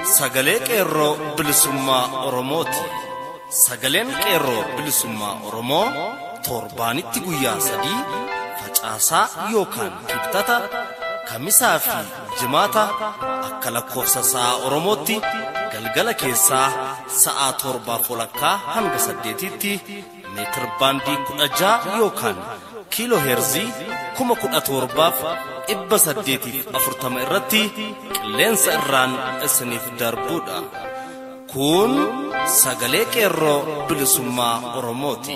sagalee qeerroo bilisummaa Oromooti. Sagaleen qeerroo bilisummaa Oromoo torbaanitti guyyaa 3 facaasaa yookaan kibxata kamisaa fi jimaata akka lakkoofsa sa'a Oromootti galgala keessaa sa'a 7:00 hanga 8tti meetir baandii 16 yookaan kiiloo heerzii 17,840 irratti qilleensa irraan isiniif darbuudha. Kun sagalee qeerroo bilisummaa Oromooti.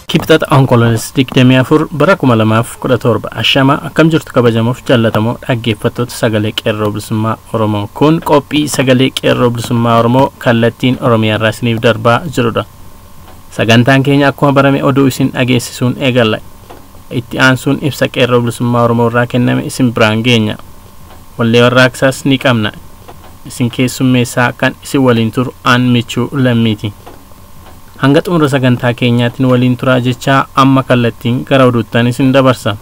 Kibxata Onkololees 24 bara 2017 ashama akkam jirtu kabajamuuf jaallatamoo dhaggeeffattoota sagalee qeerroo bilisummaa Oromoo. Kun qophii sagalee qeerroo bilisummaa Oromoo kallattiin Oromiyaa irraa isiniif darbaa jirudha. Sagantaan keenya akkuma barame oduu isin dhageessisuun eegalla. Itti aansuun ibsa qeerroo bilisummaa Oromoo irraa kenname isin biraan geenya. Wallee warraaqsaas ni qabna. Isin keessummeessaa kan isin waliin turu aan michuu lammiiti. Hanga xumura sagantaa keenyaatiin waliin turaa jechaa amma kallattiin gara oduuttan isin dabarsa.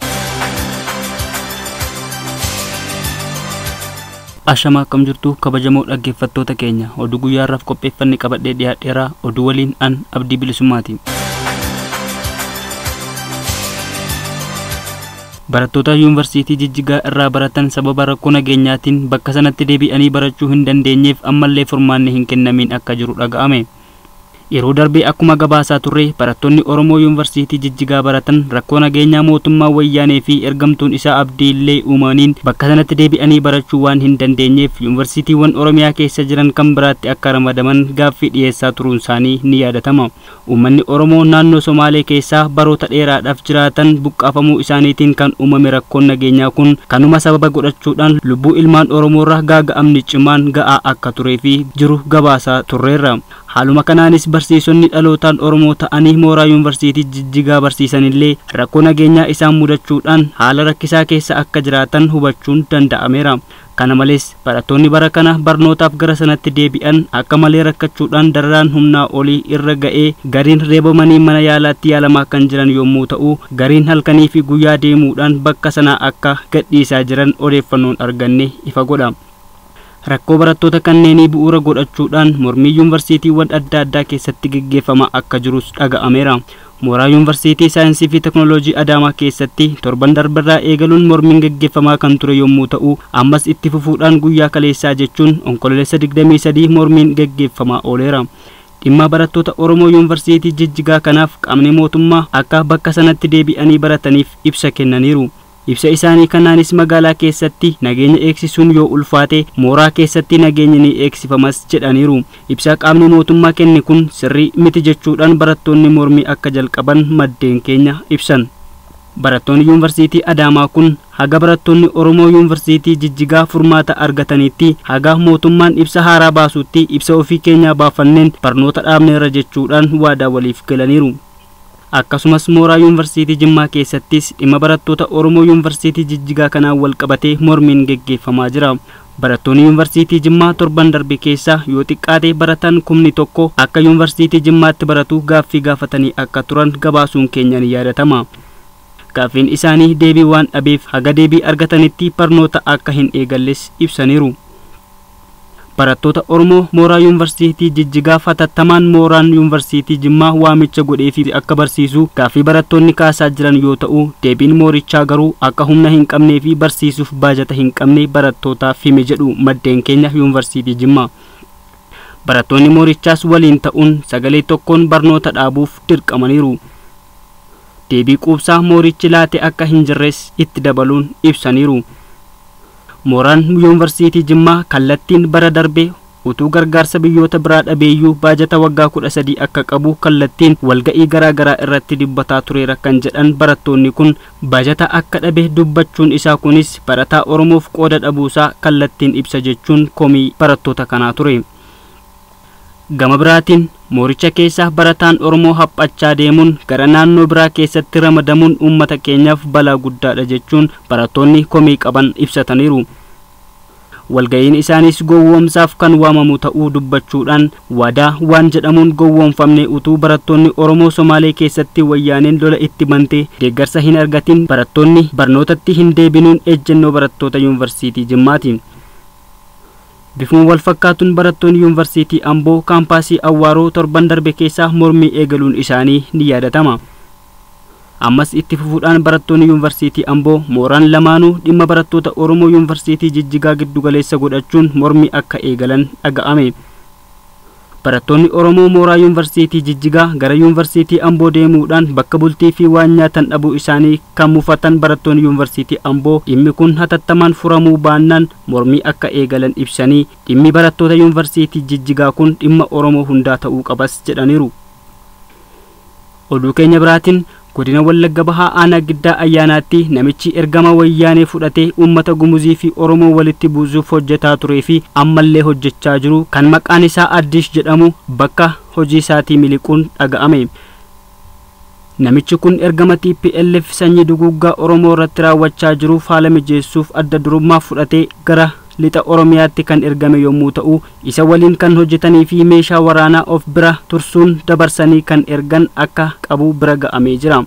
Ashama akkam jirtu kabajamoo dhaggeeffattoota keenya. Oduu guyyaarraaf qopheeffanne qabadhee dhiyaadheera. Oduu waliin an Abdii Bilisummaati. Barattoota yuunivarsiitii Jijjigaa irraa baratan sababa rakkoo nageenyaatiin bakka sanatti deebi'anii barachuu hin dandeenyeef ammallee furmaanni hin kennamin akka jiru dhaga'ame. Yeroo darbee akkuma gabaasaa turre barattoonni Oromoo yuunivarsiitii Jijjigaa baratan rakkoo nageenyaa mootummaa wayyaanee fi ergamtuun isaa Abdiillee uumaniin bakka sanatti deebi'anii barachuu waan hin dandeenyeef yuunivarsiitiiwwan Oromiyaa keessa jiran kan biraatti akka ramadaman gaaffii dhiyeessaa turuun isaanii ni yaadatama. Uummanni Oromoo naannoo Somaalee keessaa baroota dheeraadhaaf jiraatan buqqaafamuu isaaniitiin kan uumame rakkoon nageenyaa kun kanuma sababa godhachuudhaan lubbuu ilmaan Oromoorraa gaaga'amni cimaan ga'aa akka turee fi jiru gabaasaa turreerra. Haaluma kanaanis barsiisonni dhalootaan Oromoo ta'anii mooraa yuunivarsiitii Jijjigaa barsiisanillee rakkoo nageenyaa isaan mudachuudhaan haala rakkisaa keessa akka jiraatan hubachuun danda'ameera. Kana malees barattoonni bara kana barnootaaf gara sanatti deebi'an akka malee rakkachuudhaan dararaan humnaa olii irra ga'ee gariin reebamanii mana yaalaatti yaalamaa kan jiran yommuu ta'u gariin halkanii fi guyyaa deemuudhaan bakka sanaa akka gadhiisaa jiran odeeffannoon arganne ifa godha. Rakkoo barattoota kanneenii bu'uura godhachuudhaan mormii yuunivarsiitiiwwan adda addaa keessatti gaggeeffama akka jirus dhaga'ameera. Mooraa yuunivarsiitii saayinsii fi teknooloojii Adaamaa keessatti torban darbarraa eegaluun mormiin gaggeeffamaa kan ture yommuu ta'u ammas itti fufuudhaan guyyaa kaleessaa jechuun Onkololeessa 23 mormiin gaggeeffamaa ooleera. Dhimma barattoota Oromoo yuunivarsiitii Jijjigaa kanaaf qaamni mootummaa akka bakka sanatti deebi'anii barataniif ibsa kennaniiru. Ibsa isaanii kanaanis magaalaa keessatti nageenya eegsisuun yoo ulfaate mooraa keessatti nageenyi ni eegsifamas jedhaniiru. Ibsa qaamni mootummaa kenne kun sirrii miti jechuudhaan barattoonni mormii akka jalqaban maddeen keenya ibsan. Barattoonni yuunivarsiitii Adaamaa kun haga barattoonni Oromoo yuunivarsiitii Jijjigaa furmaata argatanitti haga mootummaan ibsa haaraa baasuutti ibsa ofii keenyaa baafanneen barnoota dhaabneerra jechuudhaan waadaa waliif galaniiru. Akkasumas mooraa yuunivarsiitii Jimmaa keessattis dhimma barattoota Oromoo yuunivarsiitii Jijjigaa kanaan wal qabatee mormiin gaggeeffamaa jira. Barattoonni yuunivarsiitii Jimmaa torban darbe keessa yoo xiqqaate barataan 1,000 akka yuunivarsiitii Jimmaatti baratu gaaffii gaafatanii akka turan gabaasuun keenya ni yaadatama. Gaaffiin isaanii deebii waan dhabeef haga deebii argatanitti barnoota akka hin eegalles ibsaniiru. Barattoota Oromoo mooraa yuunivarsiitii Jijjigaa fatattamaan mooraan yuunivarsiitii Jimmaa waamicha godheefi akka barsiisu gaaffii barattoonni kaasaa jiran yoo ta'u deebiin moorichaa garuu akka humna hin qabnee fi barsiisuuf baajata hin qabne barattootaaf hime jedhu maddeen keenya yuunivarsiitii Jimmaa. Barattoonni moorichaas waliin ta'uun sagalee tokkoon barnoota dhaabuuf dirqamaniiru. Deebii quubsaa moorichi laate akka hin jirres itti dabaluun ibsaniiru. Mooraan yuunivarsiitii Jimmaa kallattiin bara darbe utuu gargaarsa biyyoota biraa dhabeeyyuu baajata waggaa 13 akka qabu kallattiin walga'ii garaagaraa irratti dubbataa tureera kan jedhan barattoonni kun baajata akka dhabe dubbachuun isaa kunis barataa Oromoof qooda dhabuusaa kallattiin ibsa jechuun komii barattoota kanaa ture. Gama biraatiin mooricha keessa barataan Oromoo haphachaa deemuun gara naannoo biraa keessatti ramadamuun uummata keenyaaf balaa guddaadha jechuun barattoonni komii qaban ibsataniiru. walga'iin isaanis gowwoomsaaf kan waamamu ta'uu dubbachuudhaan waadaa waan jedhamuun gowwoomfamne utuu barattoonni Oromoo Somaalee keessatti wayyaaneen lola itti bante deeggarsa hin argatin barattoonni barnootatti hin deebinuun ejjennoo barattoota yuunivarsiitii Jimmaati. Bifuma wal fakkaatuun barattoonni yuunivarsiitii Amboo kaampaasii Awwaaroo torban darbe keessaa mormii eegaluun isaanii ni yaadatama. Ammas itti fufuudhaan barattoonni yuunivarsiitii Amboo mooraan lamaanuu dhimma barattoota Oromoo yuunivarsiitii Jijjigaa giddu galeessa godhachuun mormii akka eegalan dhaga'ame. Barattoonni Oromoo mooraa yuunivarsiitii Jijjigaa gara yuunivarsiitii Amboo deemuudhaan bakka bultii fi waan nyaatan dhabuu isaanii kan mufatan barattoonni yuunivarsiitii Amboo dhimmi kun hatattamaan furamuu baannaan mormii akka eegalan ibsanii dhimmi barattoota yuunivarsiitii Jijjigaa kun dhimma Oromoo hundaa ta'uu qabas jedhaniiru. Oduu keenya biraatiin godina Wallagga Bahaa aanaa Giddaa Ayyaanaatti namichi ergama wayyaanee fudhatee uummata Gumuzii fi Oromoo walitti buusuuf hojjetaa turee fi ammallee hojjechaa jiru kan maqaan isaa Addish jedhamu bakka hojii isaatii miliquun dhaga'ame. Namichi kun ergama TPLF sanyii duguuggaa Oromoo irratti raawwachaa jiruuf haala mijeessuuf adda durummaa fudhatee gara lixa Oromiyaatti kan ergame yommuu ta'u isa waliin kan hojjetanii fi meeshaa waraanaa of bira tursuun dabarsanii kan ergan akka qabu bira ga'amee jira.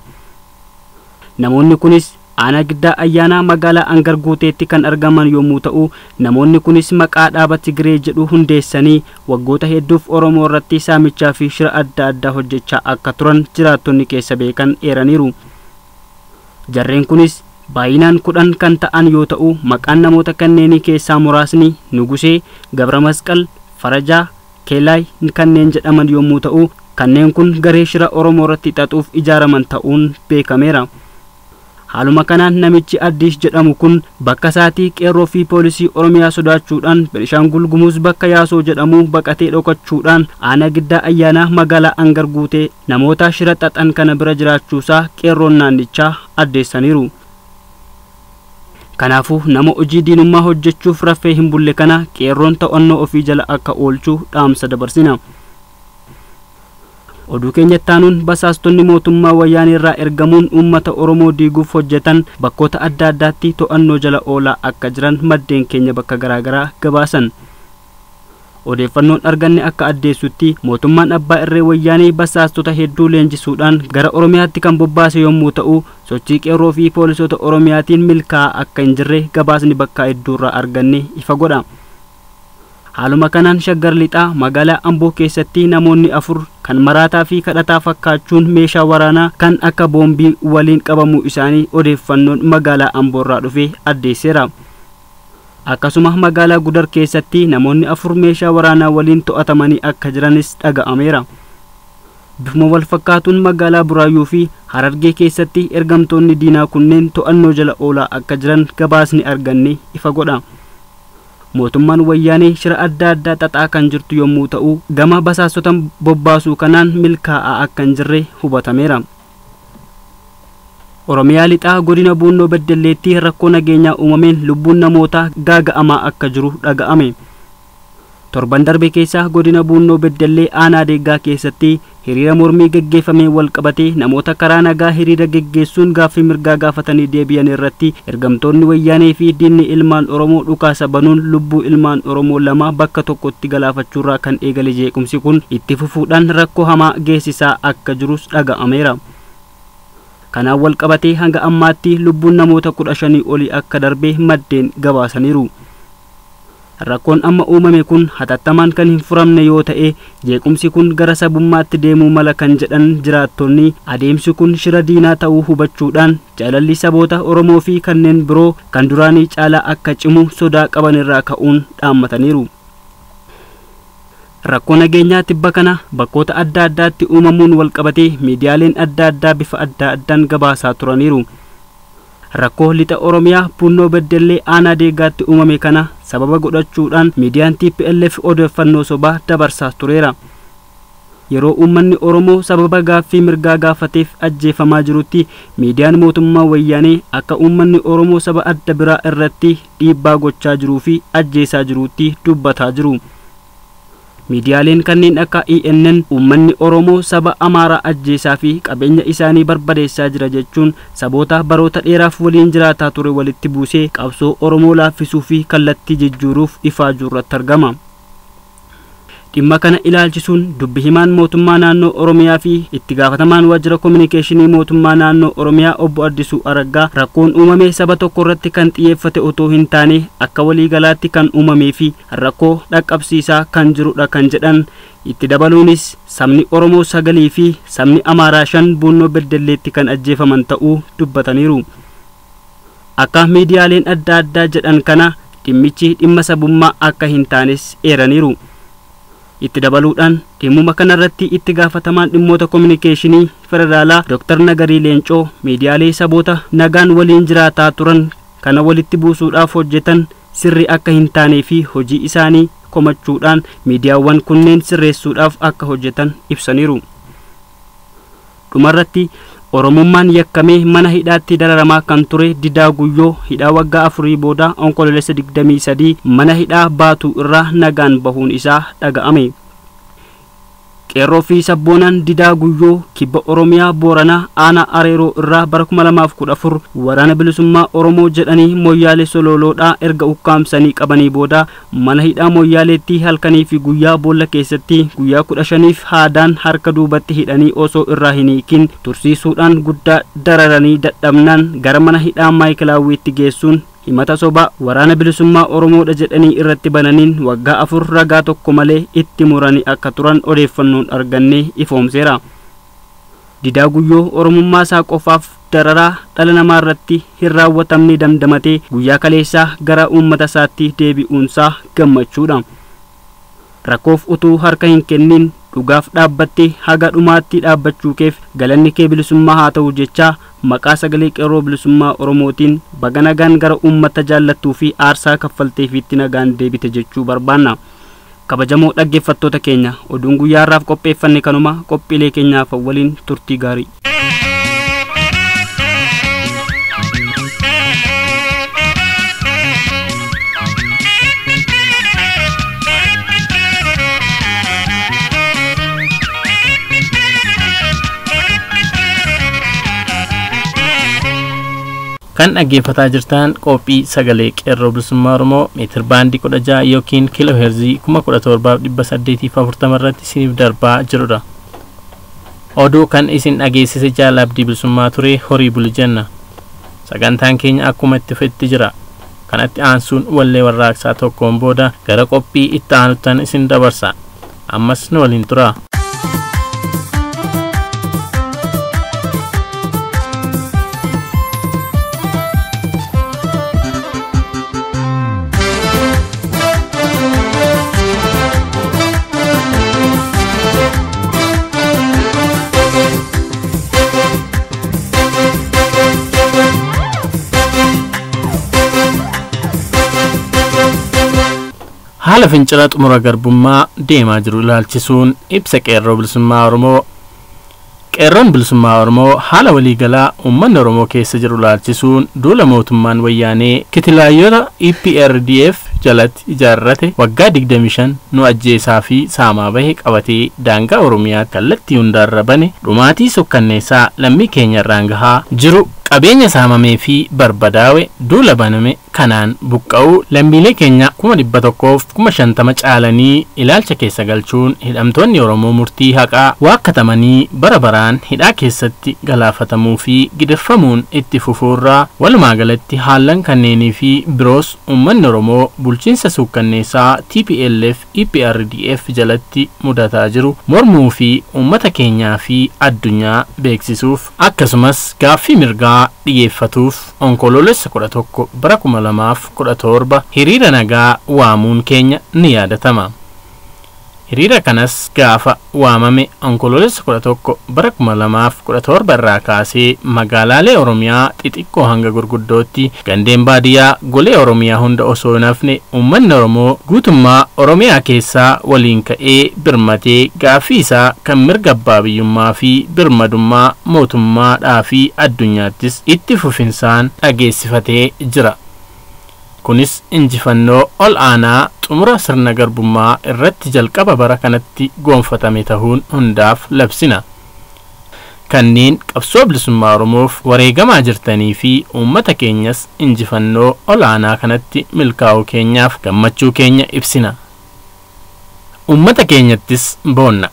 Namoonni kunis aanaa Giddaa Ayyaanaa magaalaa Angarguuteetti kan argaman yommuu ta'u namoonni kunis maqaa dhaaba Tigiree jedhu hundeessanii waggoota hedduuf Oromoo irratti saamichaa fi shira adda addaa hojjechaa akka turan jiraattonni keessa beekan eeraniiru. Jarreen kunis baay'inaan 10 kan ta'an yoo ta'u maqaan namoota kanneenii keessaa muraasni Nugusee, Gabra Masqal, Farajaa, Keelaay kanneen jedhaman yommuu ta'u kanneen kun garee shira Oromoo irratti xaxuuf ijaaraman ta'uun beekameera. Haaluma kanaan namichi Addish jedhamu kun bakka isaatii qeerroo fi poolisii Oromiyaa sodaachuudhaan Beenishaangul Gumuz bakka Yaasoo jedhamu baqatee dhokachuudhaan aanaa Giddaa Ayyaanaa magaalaa Angarguutee namoota shira xaxan kana bira jiraachuusaa qeerroon naannichaa addeessaniiru. Kanaafuu nama hojii diinummaa hojjechuuf raffee hin bulle kana qeerroon to'annoo ofii jala akka oolchu dhaamsa dabarsina. Oduu keenyattaanuun basaastonni mootummaa wayyaanee irraa ergamuun uummata Oromoo diiguuf hojjetan bakkoota adda addaatti to'annoo jala oolaa akka jiran maddeen keenya bakka garaagaraa gabaasan. Odeeffannoon arganne akka addeessutti mootummaan abbaa irree wayyaanee basaastota hedduu leenjisuudhaan gara Oromiyaatti kan bobbaase yommuu ta'u sochii qeerroo fi poolisoota Oromiyaatiin milkaa'aa akka hin jirre gabaasni bakka hedduurraa arganne ifa godha. Haaluma kanaan Shaggar Lixaa magaalaa Amboo keessatti namoonni 4 kan maraataa fi kadhataa fakkaachuun meeshaa waraanaa kan akka boombii waliin qabamuu isaanii odeeffannoon magaalaa Amboorraa dhufe addeesseera. Akkasuma magaalaa Gudar keessatti namoonni 4 meeshaa waraanaa waliin to'atamanii akka jiranis dhaga'ameera. Bifuma wal fakkaatuun magaalaa Buraayyuu fi Harargee keessatti ergamtoonni diinaa kunneen to'annoo jala oolaa akka jiran gabaasni arganne ifa godha. Mootummaan wayyaanee shira adda addaa xaxaa kan jirtu yommuu ta'u gama basaastota bobbaasuu kanaan milkaa'aa akka hin jirre hubatameera. Oromiyaa lixaa godina Buunnoo Beddelleetti rakkoo nageenyaa uumameen lubbuun namootaa gaaga'amaa akka jiru dhaga'ame. Torban darbe keessa godina Buunnoo Beddellee aanaa Deeggaa keessatti hiriira mormii gaggeeffamee wal qabatee namoota karaa nagaa hiriira gaggeessuun gaaffii mirgaa gaafatanii deebi'an irratti ergamtoonni wayyaanee fi diinni ilmaan Oromoo dhukaasa banuun lubbuu ilmaan Oromoo 2 bakka tokkotti galaafachuurraa kan eegale jeequmsi kun itti fufuudhaan rakkoo hamaa geessisaa akka jirus dhaga'ameera. Kanaan wal qabatee hanga ammaatti lubbuun namoota 15 olii akka darbe maddeen gabaasaniiru. Rakkoon amma uumame kun hatattamaan kan hin furamne yoo ta'e jeequmsi kun gara sabummaatti deemuu mala kan jedhan jiraattonni adeemsi kun shira diinaa ta'uu hubachuudhaan jaalalli saboota Oromoo fi kanneen biroo kan duraanii caalaa akka cimu sodaa qaban irraa ka'uun dhaammataniiru. Rakkoo nageenyaa tibba kana bakkoota adda addaatti uumamuun wal qabatee miidiyaaleen adda addaa bifa adda addaan gabaasaa turaniiru. Rakkoo lixa Oromiyaa Buunnoo Beddellee aanaa Deeggaatti uumame kana sababa godhachuudhaan miidiyaan TPLF odeeffannoo sobaa dabarsaa tureera. Yeroo uummanni Oromoo sababa gaaffii mirgaa gaafateef ajjeefamaa jirutti miidiyaan mootummaa wayyaanee akka uummanni Oromoo saba adda biraa irratti dhiibbaa gochaa jiruu fi ajjeesaa jirutti dubbataa jiru. miidiyaaleen kanneen akka ENN uummanni Oromoo saba Amaaraa ajjeesaa fi qabeenya isaanii barbadeessaa jira jechuun saboota baroota dheeraaf waliin jiraataa ture walitti buusee qabsoo Oromoo laaffisuu fi kallattii jijjiiruuf ifaajuu irratti argama. dhimma kana ilaalchisuun dubbi himaan mootummaa naannoo Oromiyaa fi itti gaafatamaan waajjira kominikeeshinii mootummaa naannoo Oromiyaa obbo Addisuu Araggaa rakkoon uumame saba tokko irratti kan xiyyeeffate otoo hin taane akka waliigalaatti kan uumamee fi rakkoo dhaqqabsiisaa kan jirudha kan jedhan. itti dabaluunis sabni Oromoo 9 fi sabni Amaaraa 5 Bunnoo Beddelleetti kan ajjeefaman ta'uu dubbataniiru. akka miidiyaaleen adda addaa jedhan kana dhimmichi dhimma sabummaa akka hin taanes eeraniiru. itti dabaluudhaan dhimmuma kanarratti itti gaafatamaan dhimmoota kominikeeshinii federaalaa Dr. Nagarii Leencoo miidiyaalee saboota nagaan waliin jiraataa turan kana walitti buusuudhaaf hojjetan sirri akka hin taanee fi hojii isaanii komachuudhaan miidiyaawwan kunneen sirreessuudhaaf akka hojjetan ibsaniiru. dhumarratti Oromummaan yakkamee mana hidhaatti dararamaa kan ture Didaa Guyyoo hidhaa waggaa 4 booda onkololeessa 23 mana hidhaa Baatuu irraa nagaan bahuun isaa dhaga'ame. qeerroo fi sabboonaan Didaa Guyyoo kibba Oromiyaa Booranaa aanaa Areeroo irraa bara 2014 waraana bilisummaa Oromoo jedhanii Moyyaalee Sololoodhaa erga ukkaamsanii qabanii booda mana hidhaa Moyyaaleetti halkanii fi guyyaa boolla keessatti guyyaa 15f haadaan harka duubatti hidhanii osoo irraa hin hiikin tursiisuudhaan guddaa dararanii dadhabnaan gara mana hidhaa Maayikilaawiitti geessuun himata soba waraana bilisummaa Oromoodha jedhanii irratti bananiin waggaa 4 ragaa tokko malee itti muranii akka turan odeeffannoon argannee ifoomseera. Didaa Guyyoo Oromummaa isaa qofaaf dararaa dhala namaa irratti hin raawwatamne damdamatee guyyaa kaleessaa gara uummata isaatti deebi'uunsaa gammachuudha. rakkoof utuu harka hin kennin dhugaaf dhaabbattee haga dhumaatti dhaabbachuu keef galanni kee bilisummaa haa ta'u jecha maqaa sagalee qeerroo bilisummaa Oromootiin baga nagaan gara uummata jaallattuu fi aarsaa kaffalteefiitti nagaan deebite jechuu barbaanna. kabajamoo dhaggeeffattoota keenya oduun guyyaa har'aaf qopheeffanne kanuma qophiilee keenyaaf waliin turtii gaarii. kan dhaggeeffataa jirtan qophii sagalee qeerroo bilisummaa Oromoo meetir baandii 16 yookiin kiiloo heerzii 17,840 irratti isiniif darbaa jirudha. oduu kan isin dhageessise Jaal Abdii Bilisummaa ture horii buli jenna. sagantaan keenya akkuma itti fufetti jira. kanatti aansuun wallee warraaqsaa tokkoon booda gara qophii itti aanutan isin dabarsa. ammas nu waliin tura. haala fincila xumura garbummaa deemaa jiru ilaalchisuun ibsa qeerroo bilisummaa Oromoo. qeerroon bilisummaa Oromoo haala waliigalaa uummanni Oromoo keessa jiru ilaalchisuun duula mootummaan wayyaanee kitilaayyota EPRDF jalatti ijaarrate waggaa 25 nu ajjeesaa fi saamaa bahe qabatee daangaa Oromiyaa kallattii hundaarra bane dhumaatii sukkanneessaa lammii keenya irraan gahaa jiru qabeenya saamamee fi barbadaawe duula baname kanaan buqqa'uu lammiilee keenya 150 caalanii ilaalcha keessa galchuun hidhamtoonni Oromoo murtii haqaa waakkatamanii bara baraan hidhaa keessatti galaafatamuu fi gidirfamuun itti fufuurraa walumaa galatti haalan kanneenii fi biroos uummanni Oromoo bulchiinsa sukkanneessaa TPLF EPRDF jalatti mudataa jiru mormuu fi uummata keenyaa fi addunyaa beeksisuuf akkasumas gaaffii mirgaa dhiyeeffatuuf onkoloolessa 11 bara 2017 hiriira nagaa waamuun keenya ni yaadatama. hiriira kanas gaafa waamame onkoloolessa 11 bara 2017 irraa kaasee magaalaalee Oromiyaa xixiqqoo hanga gurguddootti gandeen baadiyyaa golee Oromiyaa hunda osoo hin hafne uummanni Oromoo guutummaa Oromiyaa keessaa waliin ka'ee birmatee gaaffii isaa kan mirga abbaa biyyummaa fi birmadummaa mootummaadhaa fi addunyaattis itti fufinsaan dhageessifatee jira. kunis injifannoo ol aanaa xumura sirna garbummaa irratti jalqaba bara kanatti goonfatame ta'uun hundaaf labsina. Kanneen qabsoo bilisummaa Oromoof wareegamaa jirtanii fi uummata keenyas injifannoo ol aanaa kanatti milkaa'uu keenyaaf gammachuu keenya ibsina. Uummata keenyattis boonna.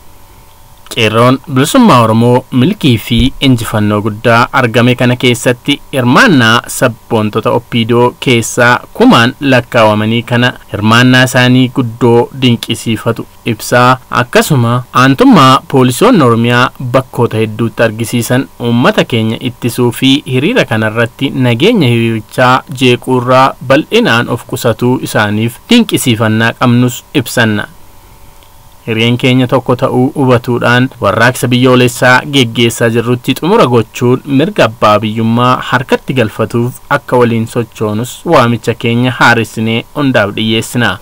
Qeerroon bilisummaa Oromoo milkii fi injifannoo guddaa argame kana keessatti hirmaannaa sabboontota Oppiidoo keessaa kumaan lakkaawamanii kana hirmaannaa isaanii guddoo dinqisiifatu ibsaa. Akkasuma aantummaa poolisoonni Oromiyaa bakkoota hedduutti argisiisan uummata keenya ittisuu fi hiriira kanarratti nageenya hiriirichaa jeequurraa bal'inaan of qusatuu isaaniif dinqisiifannaa qabnus ibsanna. Hiriyeen keenya tokko ta'uu hubatuudhaan warraaqsa biyyoolessaa geggeessaa jirrutti xumura gochuun mirga abbaa biyyummaa harkatti galfatuuf akka waliin sochoonus waamicha keenya haaressinee hundaaf dhiyyeessina.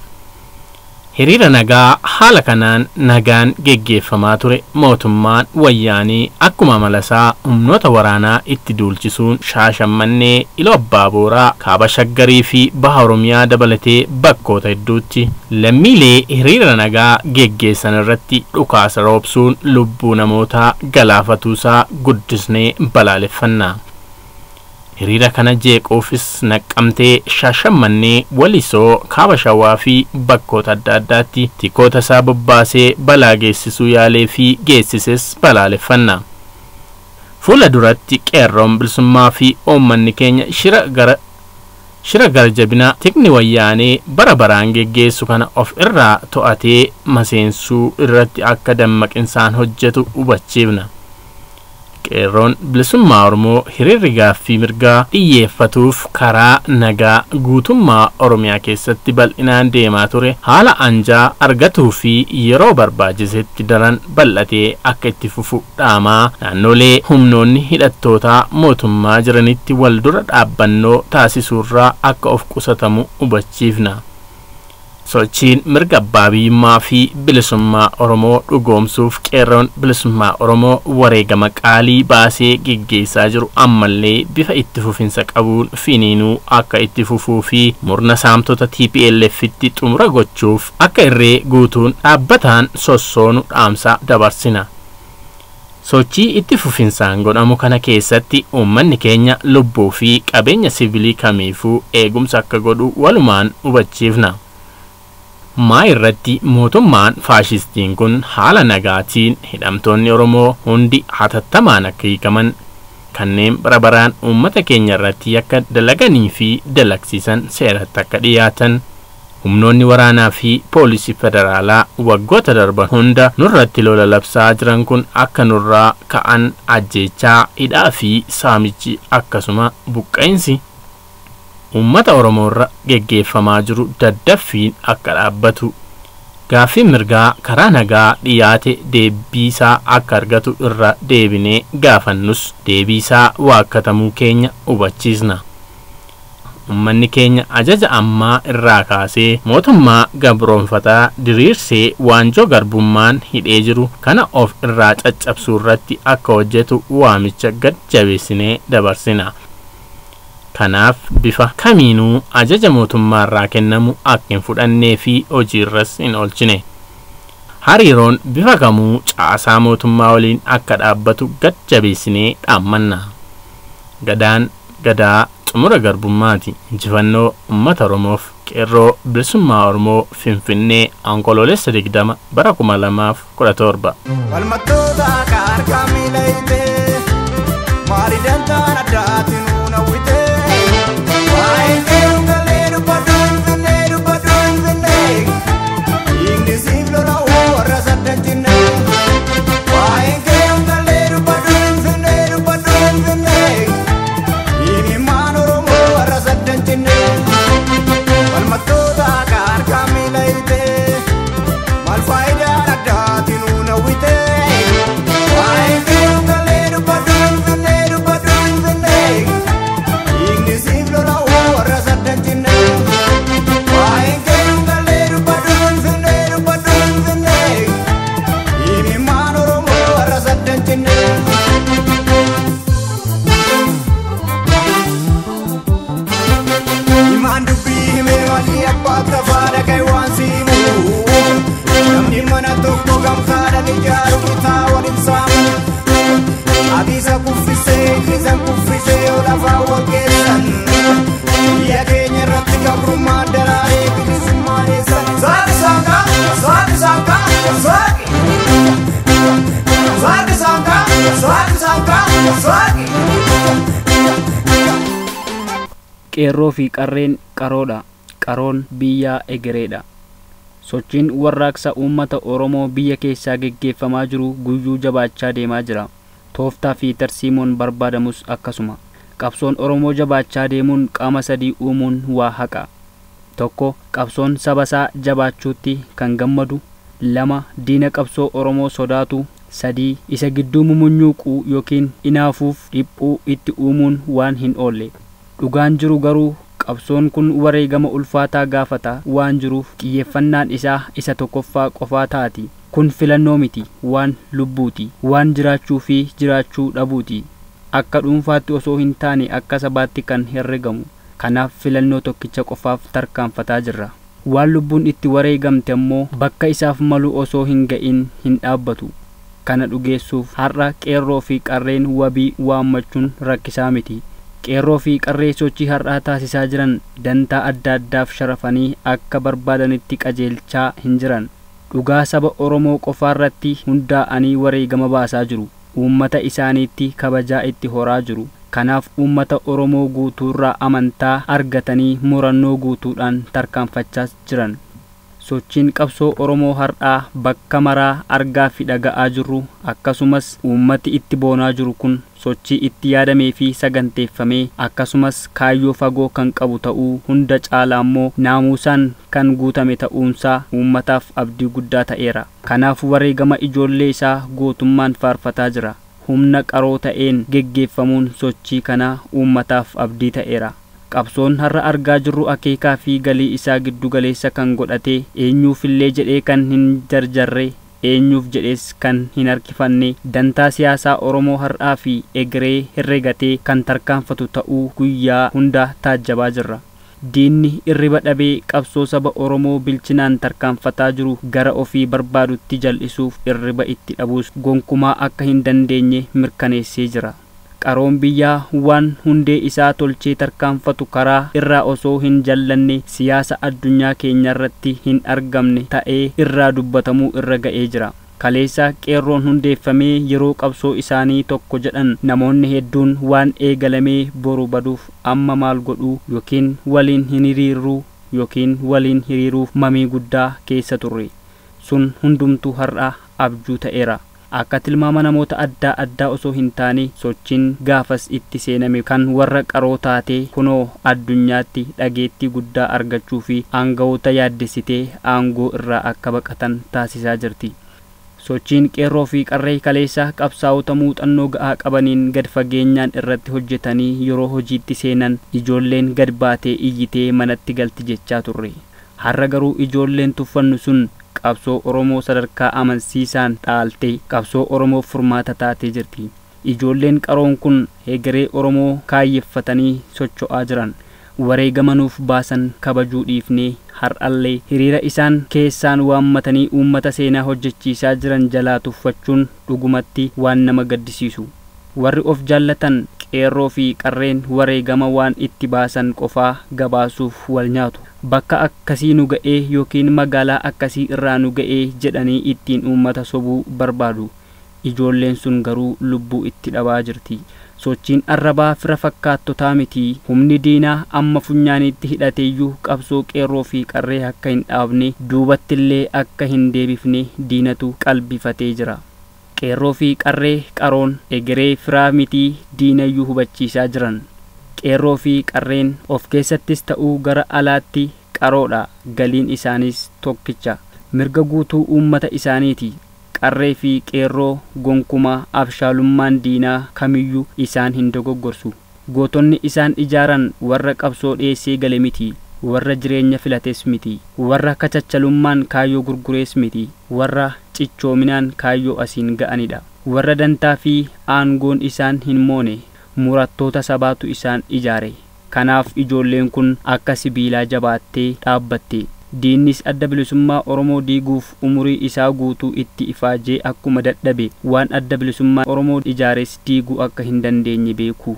Hiriira nagaa haala kanaan nagaan geggeeffamaa ture mootummaan wayyaanii akkuma malasaa humnoota waraanaa itti duulchisuun Shaashamannee, Iloo Abbaa Booraa, Kaaba Shaggarii fi Baha Oromiyaa dabalatee bakkoota hedduutti lammiilee hiriira nagaa geggeessan irratti dhukaasa roobsuun lubbuu namootaa galaafatuusaa guddisnee balaaleffanna. Hiriira kana jeequufis Naqqamtee, Shaashamannee, Walisoo, Kaaba Shawaa fi bakkoota adda addaatti tikoota isaa bobbaasee balaa geessisuu yaalee fi geessises balaaleffanna. Fuula duratti qeerroon bilisummaa fi uummanni keenya shira gara jabina tikni wayyaanee bara baraan geggeessu kana of irraa to'atee maseensuu irratti akka dammaqinsaan hojjetu hubachiifna. Qeerroon bilisummaa Oromoo hiriirri gaaffii mirgaa xiyyeeffatuuf karaa nagaa guutummaa Oromiyaa keessatti bal'inaan deemaa ture haala anjaa argatuu fi yeroo barbaachisetti daran bal'atee akka itti fufu dhaamaa naannolee humnoonni hidhattootaa mootummaa jiranitti wal dura dhaabbannoo taasisuurraa akka of qusatamu hubachiifna. Sochiin mirga abbaa biyyummaa fi bilisummaa Oromoo dhugoomsuuf qeerroon bilisummaa Oromoo wareegama qaalii baasee geggeessaa jiru ammallee bifa itti fufinsa qabuun finiinuu akka itti fufuu fi murna saamtota TPLFitti xumura gochuuf akka irree guutuun dhaabbataan sossoonu dhaamsa dabarsina. Sochii itti fufinsaan godhamu kana keessatti uummanni keenya lubbuu fi qabeenya siviilii kamiifuu eegumsa akka godhu walumaan hubachiifna. Maa irratti mootummaan faashistiin kun haala nagaatiin hidhamtoonni Oromoo hundi hatattamaan akka hiikaman kanneen barabaraan uummata keenya irratti akka dalaganii fi dalagsiisan seeratti akka dhiyaatan humnoonni waraanaa fi poolisii federaalaa waggoota darban hunda nurratti lola labsaa jiran kun akka nurraa ka'an ajjeechaa hidhaa fi saamichi akkasuma buqqa'insi ummata Oromoo irra geggeeffamaa jiru daddaffiin akka dhaabbatu gaaffii mirgaa karaa nagaa dhiyaate deebiisaa akka argatu irra deebinee gaafannus deebiisaa waakkatamuu keenya hubachiisna. Uummanni keenya ajaja ammaa irraa kaasee mootummaa gabroonfataa diriirsee waanjoo garbummaan hidhee jiru kana of irraa caccabsuu irratti akka hojjetu waamicha gad jabeessinee dabarsina. Kanaaf bifa kamiinuu ajaja mootummaa irraa kennamu akka hin fudhannee fi hojiirras hin oolchine. Hariiroon bifa kamuu caasaa mootummaa waliin akka dhaabbatu gad jabeessinee dhaammanna. Gadaan gadaa xumura garbummaati. Injifannoo uummata Oromoof. Qeerroo bilisummaa Oromoo Finfinnee Onkoloolessa 20 bara 2017. Walmattoota kaarkamii leeyitee maali dantaan addaatiin uunawwitee. Hey! qeerroo fi qarreen qaroodha, qaroon biyyaa egereedha. Sochiin warraaqsa uummata Oromoo biyya keessaa geggeeffamaa jiru guyyuu jabaachaa deemaa jira. Tooftaa fi tarsiimoon barbaadamus akkasuma. Qabsoon Oromoo jabaachaa deemuun qaama sadii uumuun waa haqa. 1. Qabsoon sabasaa jabaachuutti kan gammadu. 2. Diina qabsoo Oromoo sodaatu. 3. Isa gidduu mumunyuuquu yookiin inaafuuf dhiphuu itti uumuun waan hin oolle. Dhugaan jiru garuu qabsoon kun wareegama ulfaataa gaafata waan jiruuf xiyyeeffannaan isaa isa tokkoffaa qofaa taati. Kun filannoo miti, waan lubbuuti, waan jiraachuu fi jiraachuu dhabuuti. Akka dhuunfaatti osoo hin taane akka sabaatti kan herregamu. Kanaaf filannoo tokkicha qofaaf tarkaanfataa jirra. Waan lubbuun itti wareegamte immoo bakka isaaf malu osoo hin ga'in hin dhaabbatu. Kana dhugeessuuf har'a qeerroo fi qarreen wabii waammachuun rakkisaa miti. Qeerroo fi qarree sochii har'aa taasisaa jiran dantaa adda addaaf sharafanii akka barbaadanitti qajeelchaa hin jiran. Dhugaa saba Oromoo qofaarratti hundaa'anii wareegama baasaa jiru. Uummata isaaniitti kabajaa itti horaa jiru. Kanaaf uummata Oromoo guutuurraa amantaa argatanii murannoo guutuudhaan tarkaanfachaas jiran. Sochiin qabsoo Oromoo har'aa bakka maraa argaa fi dhaga'aa jirru akkasumas uummati itti boonaa jiru kun sochii itti yaadamee fi saganteeffamee akkasumas kaayyoo fagoo kan qabu ta'uu hunda caalaa immoo naamusaan kan guutame ta'uunsaa uummataaf abdii guddaa ta'eera. Kanaaf wareegama ijoollee isaa gootummaan faarfataa jira. Humna qaroo ta'een geggeeffamuun sochii kanaa uummataaf abdii ta'eera. Qabsoon har'a argaa jirru akeekaa fi galii isaa giddu galeessa kan godhatee eenyuufillee jedhee kan hin jarjarre eenyuuf jedhees kan hin harkifanne dantaa siyaasaa Oromoo har'aa fi egeree herregatee kan tarkaanfatu ta'uu guyyaa hunda taajjabaa jirra. Diinni irriba dhabee qabsoo saba Oromoo bilchinaan tarkaanfataa jiru gara ofii barbaadutti jal'isuuf irriba itti dhabuus gonkumaa akka hin dandeenye mirkaneessee jira. Qaroon biyyaa waan hundee isaa tolchee tarkaanfatu karaa irraa osoo hin jallanne siyaasa addunyaa keenya irratti hin argamne ta'ee irraa dubbatamuu irra ga'ee jira. Kaleessa qeerroon hundeeffamee yeroo qabsoo isaanii tokko jedhan namoonni hedduun waan eegalamee boru baduuf amma maal godhuu yookiin waliin hin hiriiruu yookiin waliin hiriiruuf mamii guddaa keessa turre. Sun hundumtuu har'a abjuu ta'eera. Akka tilmaama namoota adda addaa osoo hin taane sochiin gaafas itti seename kan warra qaroo taatee kunoo addunyaatti dhageettii guddaa argachuu fi aangawoota yaaddessitee aangoo irraa akka baqatan taasisaa jirti. Sochiin qeerroo fi qarree kaleessa qabsaa'ota muuxannoo ga'aa qabaniin gad fageenyaan irratti hojjetanii yeroo hojiitti seenan ijoolleen gad baatee iyyitee manatti galti jechaa turre. Har'a garuu ijoolleen tuffannu sun qabsoo Oromoo sadarkaa amansiisaan dhaaltee qabsoo Oromoof furmaata taatee jirti. Ijoolleen qaroon kun egeree Oromoo kaayyeffatanii socho'aa jiran. Wareegama nuuf baasan kabajuu dhiifnee har'allee hiriira isaan keessaan waammatanii uummata seenaa hojjechiisaa jiran jalaa tuffachuun dhugumatti waan nama gaddisiisu. Warri of jaallatan qeerroo fi qarreen wareegama waan itti baasan qofaa gabaasuuf wal nyaatu. Bakka akkasii nu ga'ee yookiin magaalaa akkasii irraa nu ga'ee jedhanii ittiin uummata sobuu barbaadu. Ijoolleen sun garuu lubbuu itti dhabaa jirti. Sochiin arrabaa fira fakkaattotaa miti. Humni diinaa amma funyaaniitti hidhateeyyuu qabsoo qeerroo fi qarree akka hin dhaabne duubattillee akka hin deebifne diinatu qalbifatee jira. Qeerroo fi qarree qaroon egeree firaa miti diinayyuu hubachiisaa jiran. Qeerroo fi qarreen of keessattis ta'uu gara alaatti qaroodha. Galiin isaanis tokkicha. Mirga guutuu uummata isaaniiti. Qarree fi qeerroo gonkumaa abshaalummaan diinaa kamiyyuu isaan hin dogoggorsu. Gootonni isaan ijaaran warra qabsoo dhiyeessee gale miti. Warra jireenya filates miti. Warra kachachalummaan kaayyoo gurgurees miti. Warra cichoominaan kaayyoo asiin ga'anidha. Warra dantaa fi aangoon isaan hin moone. Murattoota sabaatu isaan ijaare. Kanaaf ijoolleen kun akka sibiilaa jabaattee dhaabbatte. Diinnis adda bilisummaa Oromoo diiguuf umurii isaa guutuu itti ifaajee akkuma dadhabe waan adda bilisummaa Oromoo ijaares diiguu akka hin dandeenye beeku.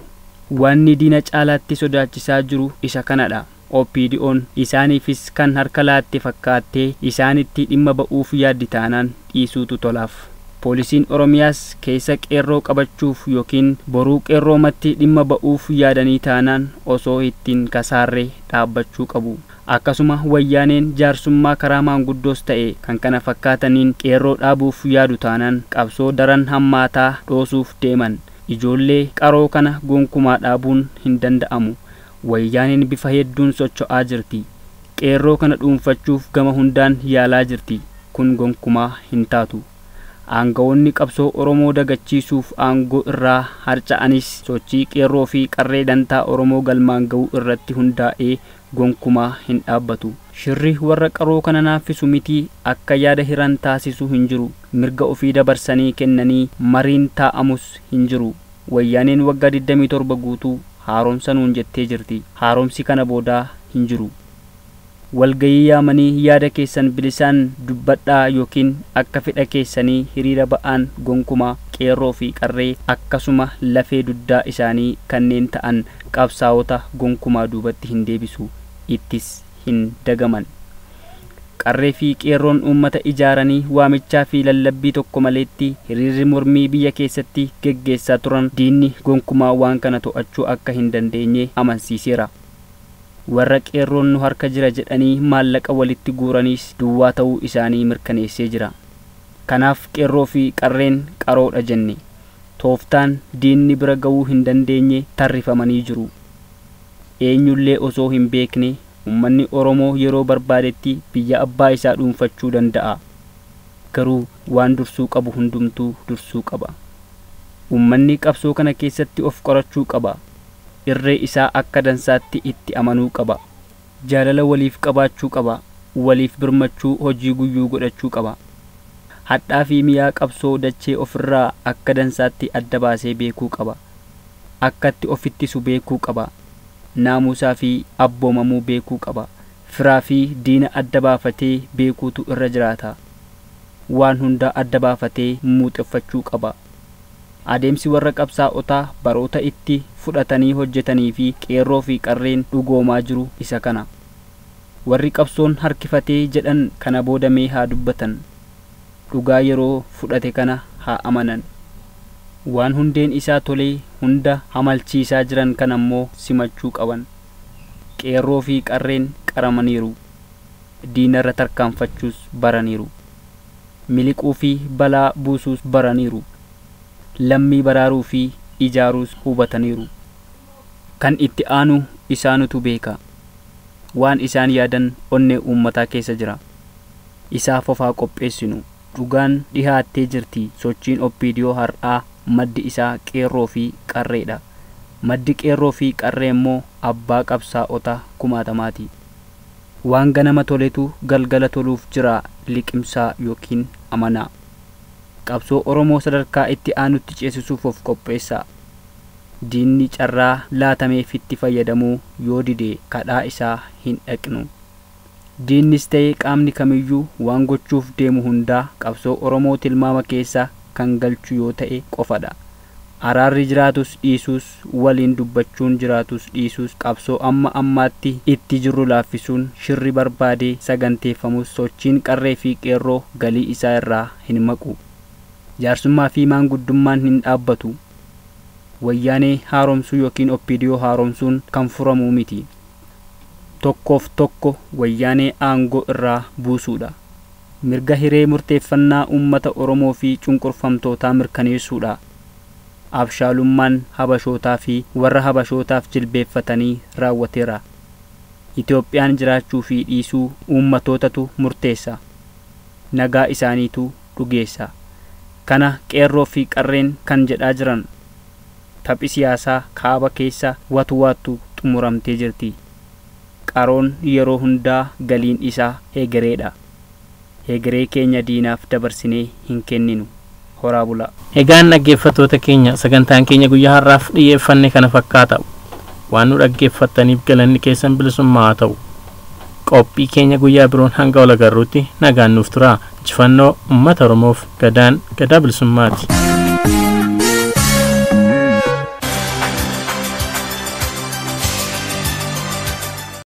Wanni diina caalaatti sodaachisaa jiru isa kanadha. OPDO'n isaaniifis kan harka laatte fakkaattee isaanitti dhimma ba'uuf yaaddi taanaan dhiisuutu tolaaf. poolisiin Oromiyaas keessa qeerroo qabachuuf yookiin boruu qeerroomatti dhimma ba'uuf yaadanii taanaan osoo ittiin kasaarree dhaabbachuu qabu. Akkasuma wayyaaneen jaarsummaa karaa maanguddoos ta'e kan kana fakkaataniin qeerroo dhaabuuf yaadu taanaan qabsoo daran hammaataa dhoosuuf deeman. Ijoollee qaroo kana gonkumaa dhaabuun hin danda'amu. Wayyaaneen bifa hedduun socho'aa jirti. Qeerroo kana dhuunfachuuf gama hundaan yaalaa jirti. Kun gonkumaa hin taatu. Aangawoonni qabsoo Oromoo dagachiisuuf aangoo irraa harca'anis sochii qeerroo fi qarree dantaa Oromoo galmaan ga'uu irratti hundaa'ee gonkumaa hin dhaabbatu. Shirri warra qaroo kana naaffisu miti akka yaada hiran taasisu hin jiru. Mirga ofii dabarsanii kennanii mariin taa'amus hin jiru. Wayyaaneen waggaa 27 guutuu haaromsa nuun jettee jirti. Haaromsi kana boodaa hin jiru. Walgayii yaamanii yaada keessan bilisaan dubbadhaa yookiin akka fedha keessanii hiriira ba'aan gonkumaa qeerroo fi qarree akkasuma lafee duddaa isaanii kanneen ta'an qabsaa'ota gonkumaa duubatti hin deebisu. Ittis hin dagaman. Qarree fi qeerroon uummata ijaaranii waamichaa fi lallabbii tokko maleetti hiriirri mormii biyya keessatti geggeessaa turan diinni gonkumaa waan kana to'achuu akka hin dandeenye amansiiseera. Warra qeerroon nu harka jira jedhanii maallaqa walitti guuraniis duwwaa ta'uu isaanii mirkaneessee jira. Kanaaf qeerroo fi qarreen qaroodha jenne. Tooftaan diinni bira ga'uu hin dandeenye tarrifamanii jiru. Eenyullee osoo hin beekne ummanni Oromoo yeroo barbaadetti biyya abbaa isaa dhuunfachuu danda'a. Garuu waan dursuu qabu hundumtuu dursuu qaba. Ummanni qabsoo kana keessatti of qorachuu qaba. Irree isaa akka dansaatti itti amanuu qaba. Jaalala waliif qabaachuu qaba. Waliif birmachuu hojii guyyuu godhachuu qaba. Hadhaa fi miyaa qabsoo dachee ofirraa akka dansaatti adda baasee beekuu qaba. Akkatti ofittisu beekuu qaba. Naamusaa fi abboomamuu beekuu qaba. Firaa fi diina adda baafatee beekuutu irra jiraata. Waan hunda adda baafatee muuxeffachuu qaba. Adeemsi warra qabsaa'otaa baroota itti fudhatanii hojjetanii fi qeerroo fi qarreen dhugoomaa jiru isa kana. Warri qabsoon harkifatee jedhan kana boodamee haa dubbatan. Dhugaa yeroo fudhate kana haa amanan. Waan hundeen isaa tolee hunda hamalchiisaa jiran kan ammoo simachuu qaban. Qeerroo fi qarreen qaramaniiru. Diinarra tarkaanfachuus baraniiru. Miliquu fi balaa buusuus baraniiru. Lammii baraaruu fi ijaaruus hubataniiru. Kan itti aanu isaanutu beeka. Waan isaan yaadan onnee uummataa keessa jira. Isaaf ofaa qopheessinu. Dhugaan dhihaattee jirti. Sochiin OPDO har'aa maddi isaa qeerroo fi qarreedha. Maddi qeerroo fi qarree immoo abbaa qabsaa'ota kumaatamaati. Waan ganama toletu galgala toluuf jira liqimsaa yookiin amanaa. Qabsoo Oromoo sadarkaa itti aanutti ceesisuuf of qopheessaa. Diinni carraa laatameef itti fayyadamuu yoo dide kadhaa isaa hin dhaqnu. Diinnis ta'ee qaamni kamiyyuu waan gochuuf deemu hundaa qabsoo Oromoo tilmaama keessa kan galchu yoo ta'e qofadha. Araarri jiraatus dhiisuus waliin dubbachuun jiraatus dhiisuus qabsoo amma ammaatti itti jirru laaffisuun shirri barbaadee saganteeffamus sochiin qarree fi qeerroo galii isaa irraa hin maqu. Jaarsummaa fi maanguddummaan hin dhaabbatu. Wayyaanee haaromsuu yookiin OPDO haaromsuun kan furamuu miti. Tokkoof tokko wayyaanee aangoo irraa buusuudha. Mirga hiree murteeffannaa uummata Oromoo fi cunqurfamtootaa mirkaneessuudha. Abshaalummaan habashootaa fi warra habashootaaf jilbeeffatanii raawwateera. Itoophiyaan jiraachuu fi dhiisuu uummatootatu murteessa. Nagaa isaaniitu dhugeessa. Kana qeerroo fi qarreen kan jedhaa jiran. Taphi siyaasaa kaaba keessa watu xumuramtee jirti. Qaroon yeroo hundaa galiin isaa heegereedha. Heegeree keenya diinaaf dabarsinee hin kenninu. Horaa bulaa. Egaan dhaggeeffattoota keenya sagantaan keenya guyyaa har'aaf dhiyeeffanne kana fakkaata. Waan nu dhaggeeffattaniif galanni keessan bilisummaa haa ta'u. Qophii keenya guyyaa biroon hanga wal agarruutti nagaan nuuf turaa. Injifannoo uummata Oromoof. Gadaa bilisummaati.